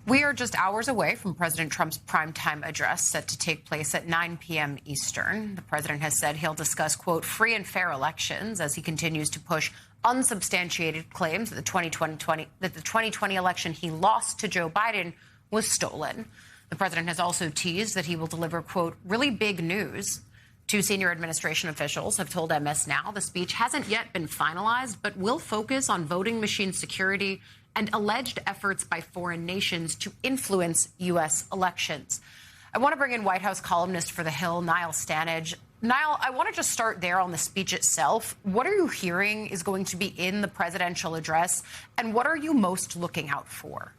We are just hours away from President Trump's primetime address set to take place at 9 p.m. Eastern. The president has said he'll discuss, quote, free and fair elections as he continues to push unsubstantiated claims that the 2020 election he lost to Joe Biden was stolen. The president has also teased that he will deliver, quote, really big news. Two senior administration officials have told MS Now the speech hasn't yet been finalized, but will focus on voting machine security and alleged efforts by foreign nations to influence U.S. elections. I want to bring in White House columnist for The Hill, Niall Stanage. Niall, I want to just start there on the speech itself. What are you hearing is going to be in the presidential address, and what are you most looking out for?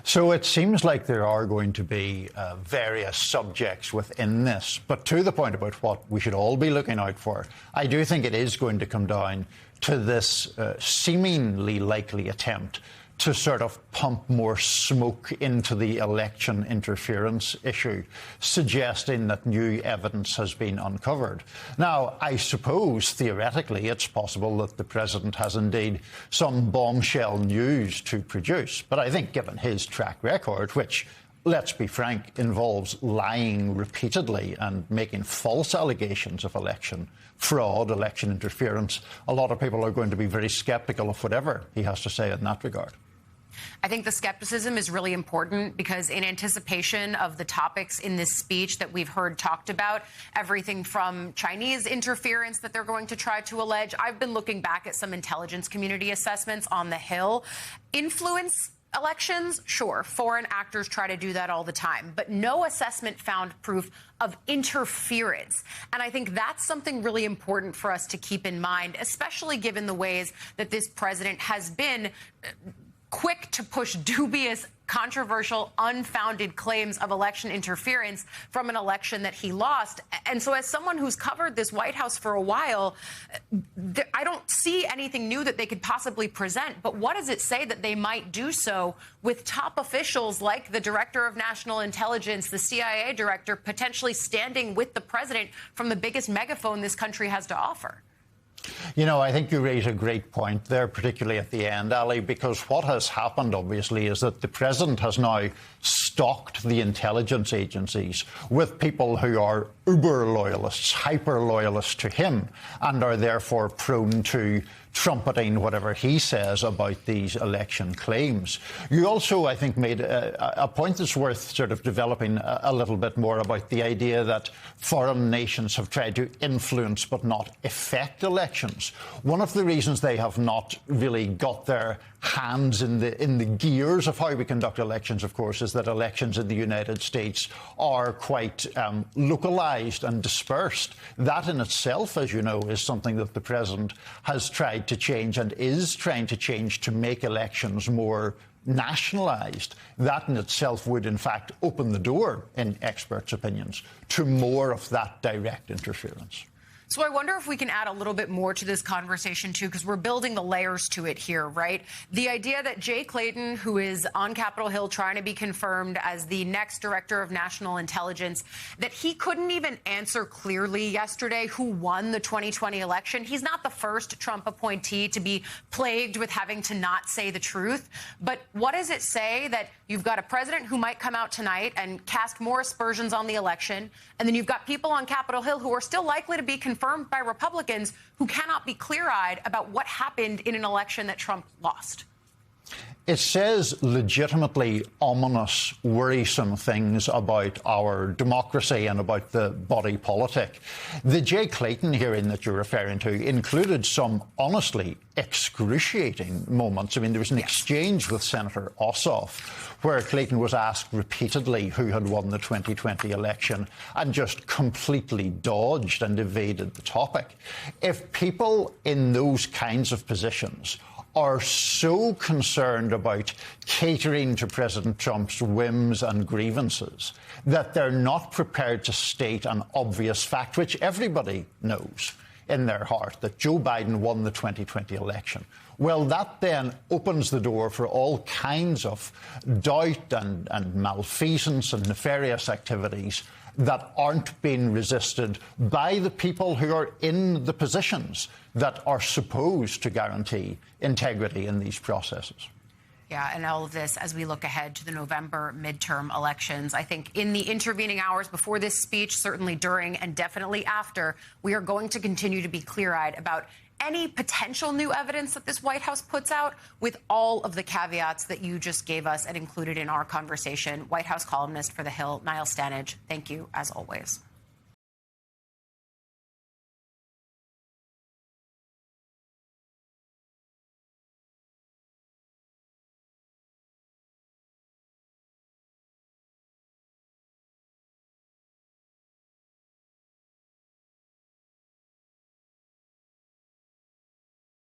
So it seems like there are going to be various subjects within this, but to the point about what we should all be looking out for, I do think it is going to come down to this seemingly likely attempt to sort of pump more smoke into the election interference issue, suggesting that new evidence has been uncovered. Now, I suppose, theoretically, it's possible that the president has indeed some bombshell news to produce. But I think given his track record, which, let's be frank, involves lying repeatedly and making false allegations of election fraud, election interference, a lot of people are going to be very sceptical of whatever he has to say in that regard. I think the skepticism is really important because in anticipation of the topics in this speech that we've heard talked about, everything from Chinese interference that they're going to try to allege. I've been looking back at some intelligence community assessments on the Hill. Influence elections, sure, foreign actors try to do that all the time, but no assessment found proof of interference. And I think that's something really important for us to keep in mind, especially given the ways that this president has been quick to push dubious, controversial, unfounded claims of election interference from an election that he lost. And so as someone who's covered this White House for a while, I don't see anything new that they could possibly present. But what does it say that they might do so with top officials like the director of national intelligence, the CIA director, potentially standing with the president from the biggest megaphone this country has to offer? You know, I think you raise a great point there, particularly at the end, Ali, because what has happened, obviously, is that the president has now stocked the intelligence agencies with people who are uber-loyalists, hyper-loyalists to him, and are therefore prone to trumpeting whatever he says about these election claims. You also, I think, made a point that's worth sort of developing a little bit more about the idea that foreign nations have tried to influence but not affect elections. One of the reasons they have not really got their hands in the gears of how we conduct elections, of course, is that elections in the United States are quite localized and dispersed. That in itself, as you know, is something that the president has tried to change and is trying to change to make elections more nationalised. That in itself would, in fact, open the door, in experts' opinions, to more of that direct interference. So I wonder if we can add a little bit more to this conversation, too, because we're building the layers to it here, right? The idea that Jay Clayton, who is on Capitol Hill trying to be confirmed as the next director of national intelligence, that he couldn't even answer clearly yesterday who won the 2020 election. He's not the first Trump appointee to be plagued with having to not say the truth. But what does it say that you've got a president who might come out tonight and cast more aspersions on the election, and then you've got people on Capitol Hill who are still likely to be confirmed by Republicans who cannot be clear-eyed about what happened in an election that Trump lost? It says legitimately ominous, worrisome things about our democracy and about the body politic. The Jay Clayton hearing that you're referring to included some honestly excruciating moments. I mean, there was an exchange with Senator Ossoff where Clayton was asked repeatedly who had won the 2020 election and just completely dodged and evaded the topic. If people in those kinds of positions are so concerned about catering to President Trump's whims and grievances that they're not prepared to state an obvious fact, which everybody knows in their heart, that Joe Biden won the 2020 election. Well, that then opens the door for all kinds of doubt and malfeasance and nefarious activities that aren't being resisted by the people who are in the positions that are supposed to guarantee integrity in these processes. Yeah, and all of this as we look ahead to the November midterm elections. I think in the intervening hours before this speech, certainly during and definitely after, we are going to continue to be clear-eyed about any potential new evidence that this White House puts out, with all of the caveats that you just gave us and included in our conversation. White House columnist for The Hill, Niall Stanage, thank you as always.